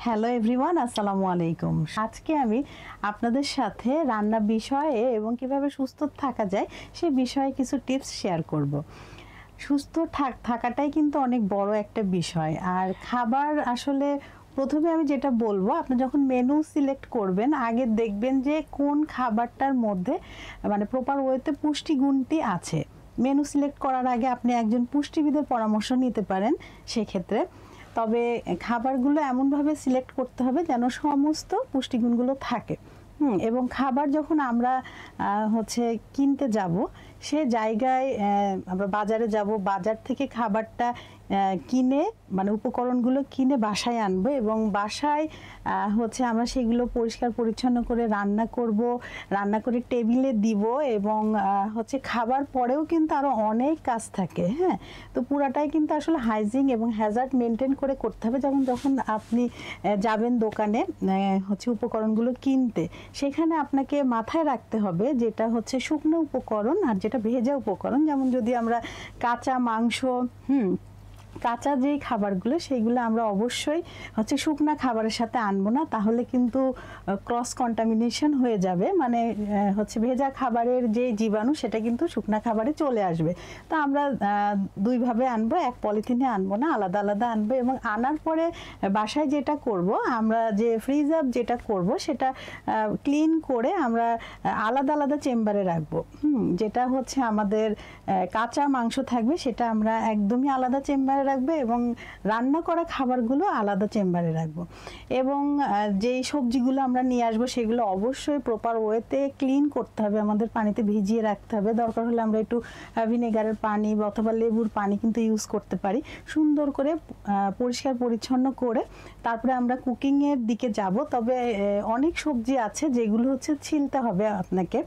Hello everyone, আসসালামু আলাইকুম। আজকে আমি আপনাদের সাথে রান্না বিষয়ে এবং কিভাবে সুস্থ থাকা যায় সে বিষয়ে কিছু টিপস শেয়ার করব। সুস্থ থাকাটাই কিন্তু অনেক বড় একটা বিষয়। আর খাবার আসলে প্রথমে আমি যেটা বলবো, আপনি যখন মেনু সিলেক্ট করবেন আগে দেখবেন যে কোন খাবারটার মধ্যে মানে প্রপার ওয়েতে পুষ্টিগুণটি আছে। মেনু সিলেক্ট করার আগে আপনি একজন পুষ্টিবিদের পরামর্শ নিতে পারেন সেক্ষেত্রে। তবে খাবারগুলো এমনভাবে সিলেক্ট করতে হবে যেন সমস্ত পুষ্টিগুণগুলো থাকে। এবং খাবার যখন আমরা কিনতে যাব, সে জায়গায় আমরা বাজারে যাব, বাজার থেকে খাবারটা কিনে মানে উপকরণগুলো কিনে বাসায় আনবো এবং বাসায় আমরা সেগুলো পরিষ্কার পরিচ্ছন্ন করে রান্না করব, রান্না করে টেবিলে দিব এবং খাবার পরেও কিন্তু আরও অনেক কাজ থাকে। হ্যাঁ, তো পুরাটাই কিন্তু আসলে হাইজিন এবং হ্যাজার্ড মেনটেন করে করতে হবে। যেমন যখন আপনি যাবেন দোকানে উপকরণগুলো কিনতে, সেখানে আপনাকে মাথায় রাখতে হবে যেটা শুকনো উপকরণ আর যেটা ভেজা উপকরণ। যেমন যদি আমরা কাঁচা মাংস কাঁচা যেই খাবারগুলো সেইগুলো আমরা অবশ্যই শুকনা খাবারের সাথে আনবো না, তাহলে কিন্তু ক্রস কন্টামিনেশন হয়ে যাবে। মানে ভেজা খাবারের যে জীবাণু সেটা কিন্তু শুকনা খাবারে চলে আসবে। তো আমরা দুইভাবে আনবো, এক পলিথিনে আনবো না, আলাদা আলাদা আনবো। এবং আনার পরে বাসায় যেটা করব, আমরা যে ফ্রিজ আপ যেটা করব সেটা ক্লিন করে আমরা আলাদা আলাদা চেম্বারে রাখবো। যেটা আমাদের কাঁচা মাংস থাকবে সেটা আমরা একদমই আলাদা চেম্বারে রাখবো এবং রান্না করা খাবারগুলো আলাদা চেম্বারে রাখবো। এবং যেই সবজিগুলো আমরা নিয়ে আসবো সেগুলো অবশ্যই প্রপার ওয়েতে ক্লিন করতে হবে, আমাদের পানিতে ভিজিয়ে রাখতে হবে। দরকার হলে আমরা একটু ভিনেগারের পানি অথবা লেবুর পানি কিন্তু ইউজ করতে পারি। সুন্দর করে পরিষ্কার পরিচ্ছন্ন করে তারপরে আমরা কুকিংয়ের দিকে যাব। তবে অনেক সবজি আছে যেগুলো ছিলতে হবে আপনাকে।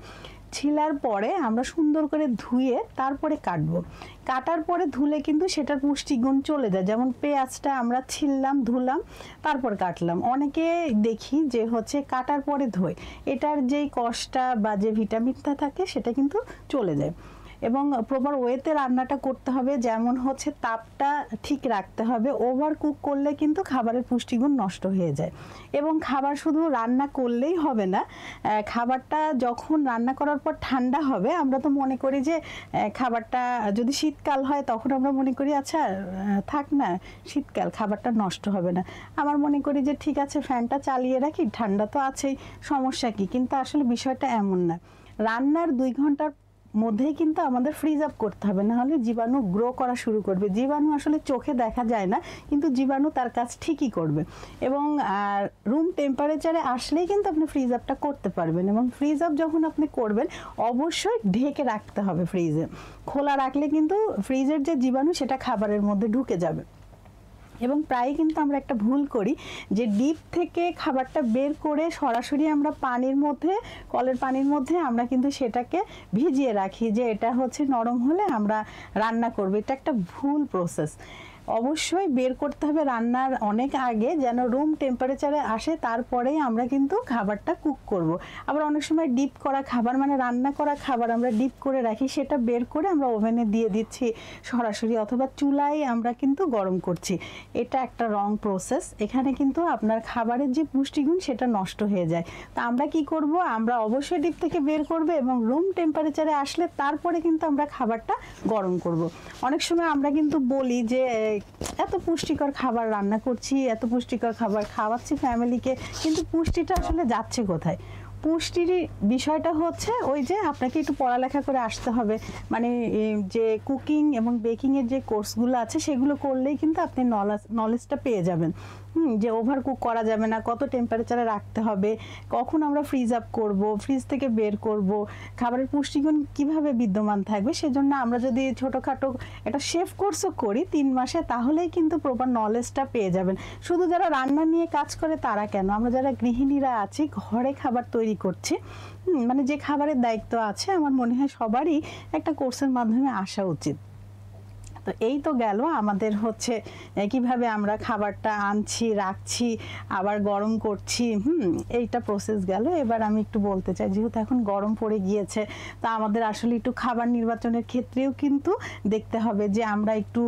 ছিলার পরে আমরা সুন্দর করে ধুয়ে তারপরে কাটবো। কাটার পরে ধুলে কিন্তু সেটার পুষ্টিগুণ চলে যায়। যেমন পেঁয়াজটা আমরা ছিললাম, ধুলাম, তারপর কাটলাম। অনেকে দেখি যে কাটার পরে ধোয়, এটার যেই কষটা বা যে ভিটামিনটা থাকে সেটা কিন্তু চলে যায়। এবং প্রপার ওয়েতে রান্নাটা করতে হবে। যেমন তাপটা ঠিক রাখতে হবে। ওভার কুক করলে কিন্তু খাবারের পুষ্টিগুণ নষ্ট হয়ে যায়। এবং খাবার শুধু রান্না করলেই হবে না, খাবারটা যখন রান্না করার পর ঠান্ডা হবে, আমরা তো মনে করি যে খাবারটা যদি শীতকাল হয় তখন আমরা মনে করি আচ্ছা থাক না, শীতকাল খাবারটা নষ্ট হবে না। আমার মনে করি যে ঠিক আছে ফ্যানটা চালিয়ে রাখি, ঠান্ডা তো আছেই, সমস্যা কি। কিন্তু আসলে বিষয়টা এমন না। রান্নার 2 ঘন্টার মধ্যেই কিন্তু আমাদের ফ্রিজ আপ করতে হবে, না হলে জীবাণু গ্রো করা শুরু করবে। জীবাণু আসলে চোখে দেখা যায় না, কিন্তু জীবাণু তার কাজ ঠিকই করবে। এবং রুম টেম্পারেচারে আসলেই কিন্তু আপনি ফ্রিজ আপটা করতে পারবেন। এবং ফ্রিজ আপ যখন আপনি করবেন অবশ্যই ঢেকে রাখতে হবে। ফ্রিজে খোলা রাখলে কিন্তু ফ্রিজের যে জীবাণু সেটা খাবারের মধ্যে ঢুকে যাবে। এবং প্রায় কিন্তু আমরা একটা ভুল করি যে ডিপ থেকে খাবারটা বের করে সরাসরি আমরা পানির মধ্যে, কলের পানির মধ্যে আমরা কিন্তু সেটাকে ভিজিয়ে রাখি যে এটা নরম হলে আমরা রান্না করব। এটা একটা ভুল প্রসেস। অবশ্যই বের করতে হবে রান্নার অনেক আগে, যেন রুম টেম্পারেচারে আসে, তারপরেই আমরা কিন্তু খাবারটা কুক করব। আবার অনেক সময় ডিপ করা খাবার মানে রান্না করা খাবার আমরা ডিপ করে রাখি, সেটা বের করে আমরা ওভেনে দিয়ে দিচ্ছি সরাসরি, অথবা চুলায় আমরা কিন্তু গরম করছি। এটা একটা রং প্রসেস। এখানে কিন্তু আপনার খাবারের যে পুষ্টিগুণ সেটা নষ্ট হয়ে যায়। তা আমরা কি করব, আমরা অবশ্যই ডিপ থেকে বের করব এবং রুম টেম্পারেচারে আসলে তারপরে কিন্তু আমরা খাবারটা গরম করব। অনেক সময় আমরা কিন্তু বলি যে এত পুষ্টিকর খাবার রান্না করছি, এত পুষ্টিকর খাবার খাওয়াচ্ছি ফ্যামিলিকে, কিন্তু পুষ্টিটা আসলে যাচ্ছে কোথায়? পুষ্টির বিষয়টা ওই যে আপনাকে একটু পড়ালেখা করে আসতে হবে। মানে যে কুকিং এবং বেকিংয়ের যে কোর্সগুলো আছে সেগুলো করলেই কিন্তু আপনি নলেজটা পেয়ে যাবেন। যে ওভার কুক করা যাবে না, কত টেম্পারেচারে রাখতে হবে, কখন আমরা ফ্রিজ আপ করব, ফ্রিজ থেকে বের করব, খাবারের পুষ্টিগুণ কিভাবে বিদ্যমান থাকবে। সেজন্য আমরা যদি ছোটোখাটো একটা শেফ কোর্সও করি 3 মাসে, তাহলেই কিন্তু প্রপার নলেজটা পেয়ে যাবেন। শুধু যারা রান্না নিয়ে কাজ করে তারা কেন, আমরা যারা গৃহিণীরা আছি, ঘরে খাবার তৈরি করছি, মানে যে খাবারের দায়িত্ব আছে, আমার মনে হয় সবারই একটা কোর্সের মাধ্যমে আসা উচিত। তো এই তো গেল আমাদের হচ্ছে কিভাবে আমরা খাবারটা আনছি, রাখছি, আবার গরম করছি, এইটা প্রসেস গেল। এবার আমি একটু বলতে চাই, যেহেতু এখন গরম পড়ে গিয়েছে, তা আমাদের আসলে একটু খাবার নির্বাচনের ক্ষেত্রেও কিন্তু দেখতে হবে যে আমরা একটু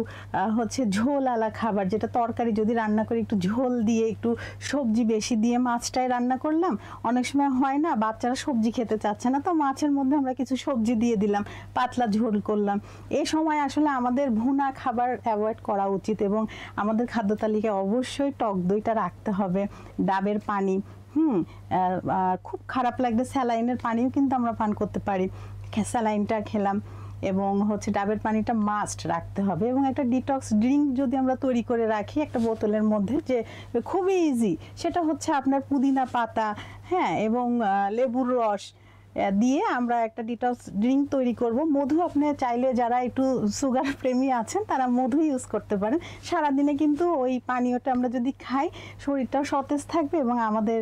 হচ্ছে ঝোল আলা খাবার, যেটা তরকারি যদি রান্না করি একটু ঝোল দিয়ে, একটু সবজি বেশি দিয়ে মাছটাই রান্না করলাম। অনেক সময় হয় না বাচ্চারা সবজি খেতে চাচ্ছে না, তো মাছের মধ্যে আমরা কিছু সবজি দিয়ে দিলাম, পাতলা ঝোল করলাম। এই সময় আসলে আমাদের ভুনা খাবার অ্যাভয়েড করা উচিত এবং আমাদের খাদ্য তালিকায় অবশ্যই টক দইটা রাখতে হবে, ডাবের পানি, খুব খারাপ লাগলে স্যালাইনের পানিও কিন্তু আমরা পান করতে পারি, স্যালাইনটা খেলাম, এবং হচ্ছে ডাবের পানিটা মাস্ট রাখতে হবে। এবং একটা ডিটক্স ড্রিঙ্ক যদি আমরা তৈরি করে রাখি একটা বোতলের মধ্যে, যে খুবই ইজি, সেটা হচ্ছে আপনার পুদিনা পাতা, এবং লেবুর রস দিয়ে আমরা একটা ডিটক্স ড্রিঙ্ক তৈরি করব। মধু আপনি চাইলে, যারা একটু সুগার প্রেমী আছেন তারা মধু ইউজ করতে পারেন। সারাদিনে কিন্তু ওই পানীয়টা আমরা যদি খাই শরীরটাও সতেজ থাকবে এবং আমাদের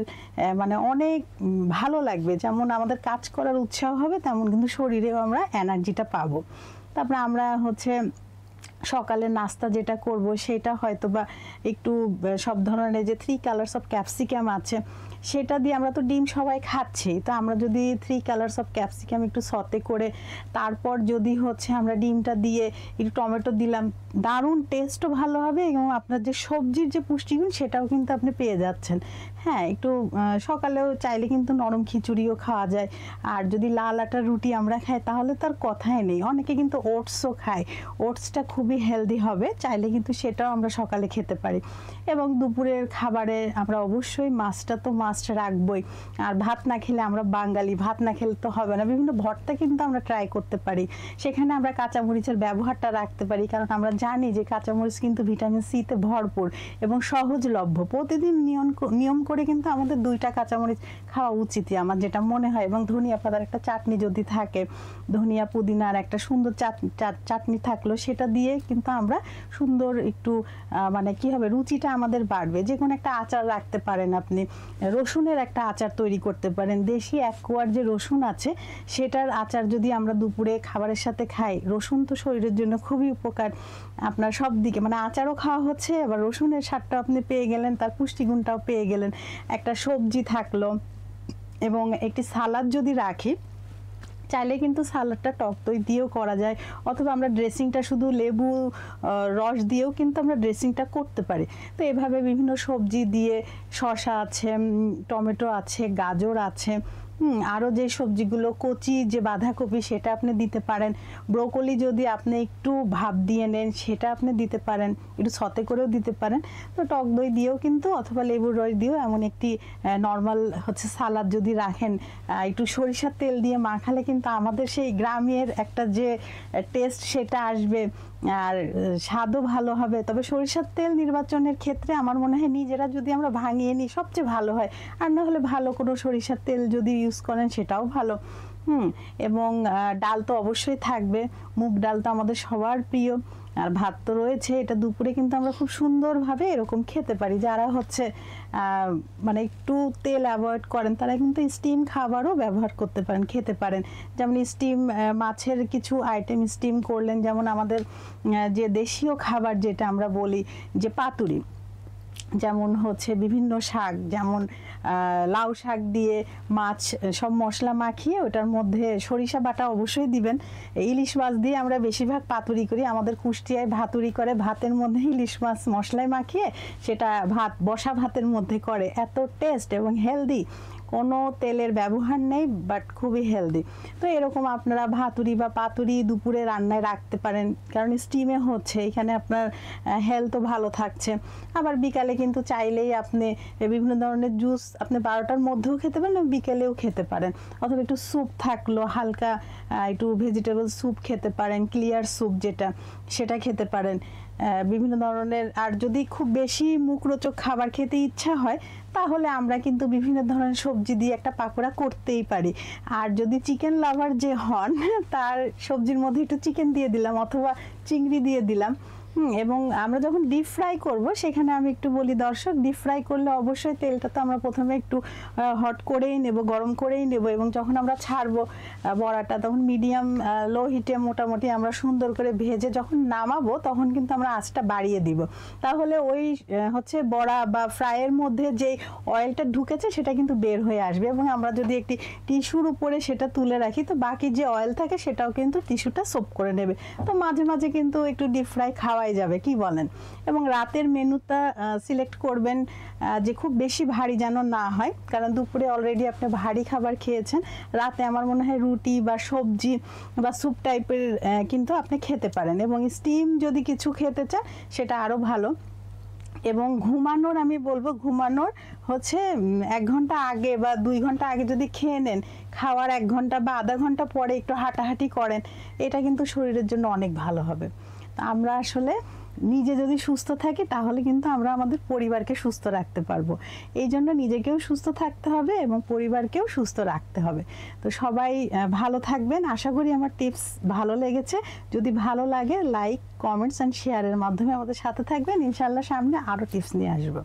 মানে অনেক ভালো লাগবে। যেমন আমাদের কাজ করার উৎসাহ হবে, তেমন কিন্তু শরীরেও আমরা এনার্জিটা পাবো। তারপরে আমরা হচ্ছে সকালে নাস্তা যেটা করব সেটা হয়তো বা একটু সব ধরনের যে 3 কালার্স অফ ক্যাপসিকাম আছে সেটা দিয়ে, আমরা তো ডিম সবাই খাচ্ছি, তো আমরা যদি 3 কালার্স অফ ক্যাপসিকাম একটু সতে করে তারপর যদি হচ্ছে আমরা ডিমটা দিয়ে একটু টমেটো দিলাম, দারুণ টেস্টও ভালো হবে এবং আপনার যে সবজির যে পুষ্টিগুণ সেটাও কিন্তু আপনি পেয়ে যাচ্ছেন। একটু সকালেও চাইলে কিন্তু নরম খিচুড়িও খাওয়া যায়। আর যদি লাল আটার রুটি আমরা খাই তাহলে তার কথাই নেই। অনেকে কিন্তু ওটসও খায়, ওটসটা খুবই হেলদি হবে, চাইলে কিন্তু সেটাও আমরা সকালে খেতে পারি। এবং দুপুরের খাবারে আমরা অবশ্যই মাছটা তো মাছ রাখবই। আর ভাত না খেলে আমরা বাঙালি, ভাত না খেলে তো হবে না। বিভিন্ন ভর্তা কিন্তু আমরা ট্রাই করতে পারি, সেখানে আমরা কাঁচামরিচের ব্যবহারটা রাখতে পারি, কারণ আমরা জানি যে কাঁচামরিচ কিন্তু ভিটামিন সিতে ভরপুর এবং সহজলভ্য। প্রতিদিন নিয়ম করে কিন্তু আমাদের 2টা কাঁচামরিচ খাওয়া উচিতই আমার যেটা মনে হয়। এবং ধনিয়া পাতার একটা চাটনি যদি থাকে, ধনিয়া পুদিনার একটা সুন্দর চাটনি থাকলো, সেটা দিয়ে কিন্তু আমরা সুন্দর একটু মানে কি হবে, রুচিটা আমাদের বাড়বে। যে কোনো একটা আচার রাখতে পারেন আপনি, রসুনের একটা আচার তৈরি করতে পারেন। দেশি 1 কোয়ার যে রসুন আছে সেটার আচার যদি আমরা দুপুরে খাবারের সাথে খাই, রসুন তো শরীরের জন্য খুবই উপকার। আপনার সব দিকে মানে আচারও খাওয়া হচ্ছে, আবার রসুনের স্বাদটা আপনি পেয়ে গেলেন, তার পুষ্টিগুণটাও পেয়ে গেলেন, একটা সবজি থাকলো। এবং একটি সালাদ যদি রাখি, চাইলে কিন্তু সালাডটা টক দই দিয়েও করা যায়, অথবা আমরা ড্রেসিংটা শুধু লেবু রস দিয়েও কিন্তু আমরা ড্রেসিংটা করতে পারি। তো এভাবে বিভিন্ন সবজি দিয়ে, শসা আছে, টমেটো আছে, গাজর আছে, আরও যে সবজিগুলো, কচি যে বাঁধাকপি সেটা আপনি দিতে পারেন, ব্রোকলি যদি আপনি একটু ভাপ দিয়ে নেন সেটা আপনি দিতে পারেন, একটু সতে করেও দিতে পারেন। তো টক দই দিয়েও কিন্তু, অথবা লেবুর রস দিয়েও এমন একটি নর্মাল হচ্ছে সালাদ যদি রাখেন, একটু সরিষার তেল দিয়ে মাখালে কিন্তু আমাদের সেই গ্রামের একটা যে টেস্ট সেটা আসবে, আর স্বাদও ভালো হবে। তবে সরিষার তেল নির্বাচনের ক্ষেত্রে আমার মনে হয় নিজেরা যদি আমরা ভাঙিয়ে নিই সবচেয়ে ভালো হয়, আর না হলে ভালো কোনো সরিষার তেল যদি ইউজ করেন সেটাও ভালো। এবং ডাল তো অবশ্যই থাকবে, মুগ ডাল তো আমাদের সবার প্রিয়, আর ভাত তো রয়েছে। এটা দুপুরে কিন্তু আমরা খুব সুন্দরভাবে এরকম খেতে পারি। যারা হচ্ছে মানে একটু তেল অ্যাভয়েড করেন তারা কিন্তু স্টিম খাবারও ব্যবহার করতে পারেন, খেতে পারেন। যেমন স্টিম মাছের কিছু আইটেম স্টিম করলেন, যেমন আমাদের যে দেশীয় খাবার যেটা আমরা বলি যে পাতুরি, যেমন হচ্ছে বিভিন্ন শাক, যেমন লাউ শাক দিয়ে মাছ সব মশলা মাখিয়ে ওটার মধ্যে সরিষা বাটা অবশ্যই দিবেন। ইলিশ মাছ দিয়ে আমরা বেশিরভাগ পাতুরি করি, আমাদের কুষ্টিয়ায় ভাতুরি করে, ভাতের মধ্যে ইলিশ মাছ মশলায় মাখিয়ে সেটা বসা ভাতের মধ্যে করে। এত টেস্ট এবং হেলদি, কোনো তেলের ব্যবহার নেই, বাট খুবই হেলদি। তো এরকম আপনারা ভাতুরি বা পাতুরি দুপুরে রান্নায় রাখতে পারেন, কারণ স্টিমে হচ্ছে, এখানে আপনার হেলথও ভালো থাকছে। আবার বিকালে কিন্তু চাইলেই আপনি বিভিন্ন ধরনের জুস আপনি 12টার মধ্যেও খেতে পারেন, বিকেলেও খেতে পারেন, অথবা একটু স্যুপ থাকলো, হালকা একটু ভেজিটেবল স্যুপ খেতে পারেন, ক্লিয়ার স্যুপ যেটা, সেটা খেতে পারেন। বিভিন্ন ধরনের, আর যদি খুব বেশি মুখরোচক খাবার খেতে ইচ্ছা হয় তাহলে আমরা কিন্তু বিভিন্ন ধরনের সবজি দিয়ে একটা পাকোড়া করতেই পারি। আর যদি চিকেন লাভার যে হন, তার সবজির মধ্যে একটু চিকেন দিয়ে দিলাম অথবা চিংড়ি দিয়ে দিলাম, এবং আমরা যখন ডিপ ফ্রাই করব সেখানে আমি একটু বলি দর্শক, ডিপ ফ্রাই করলে অবশ্যই তেলটা তো আমরা প্রথমে একটু হট করেই নেব, গরম করেই নেব, এবং যখন আমরা ছাড়বো বড়াটা তখন মিডিয়াম লো হিটে মোটামুটি আমরা সুন্দর করে ভেজে যখন নামাবো তখন কিন্তু আমরা আঁচটা বাড়িয়ে দিব। তাহলে ওই হচ্ছে বড়া বা ফ্রাইয়ের মধ্যে যে অয়েলটা ঢুকেছে সেটা কিন্তু বের হয়ে আসবে, এবং আমরা যদি একটি টিস্যুর উপরে সেটা তুলে রাখি তো বাকি যে অয়েল থাকে সেটাও কিন্তু টিস্যুটা সোপ করে নেবে। তো মাঝে মাঝে কিন্তু একটু ডিপ ফ্রাই খাওয়াই যাবে, কি বলেন? এবং রাতের মেনুটা সিলেক্ট করবেন যে খুব বেশি ভারী যেন না হয়, কারণ দুপুরে অলরেডি আপনি ভারী খাবার খেয়েছেন। রাতে আমার মনে হয় রুটি বা সবজি বা স্যুপ টাইপের কিন্তু আপনি খেতে পারেন, এবং স্টিম যদি কিছু খেতে চান সেটা আরও ভালো। এবং ঘুমানোর আমি বলবো, ঘুমানোর হচ্ছে 1 ঘন্টা আগে বা 2 ঘন্টা আগে যদি খেয়ে নেন, খাওয়ার 1 ঘন্টা বা আধা ঘন্টা পরে একটু হাঁটাহাঁটি করেন, এটা কিন্তু শরীরের জন্য অনেক ভালো হবে। তো আমরা আসলে নিজে যদি সুস্থ থাকি তাহলে কিন্তু আমরা আমাদের পরিবারকে সুস্থ রাখতে পারবো। এই জন্য নিজেকেও সুস্থ থাকতে হবে এবং পরিবারকেও সুস্থ রাখতে হবে। তো সবাই ভালো থাকবেন। আশা করি আমার টিপস ভালো লেগেছে। যদি ভালো লাগে লাইক, কমেন্টস অ্যান্ড শেয়ারের মাধ্যমে আমাদের সাথে থাকবেন। ইনশাআল্লাহ সামনে আরও টিপস নিয়ে আসবো।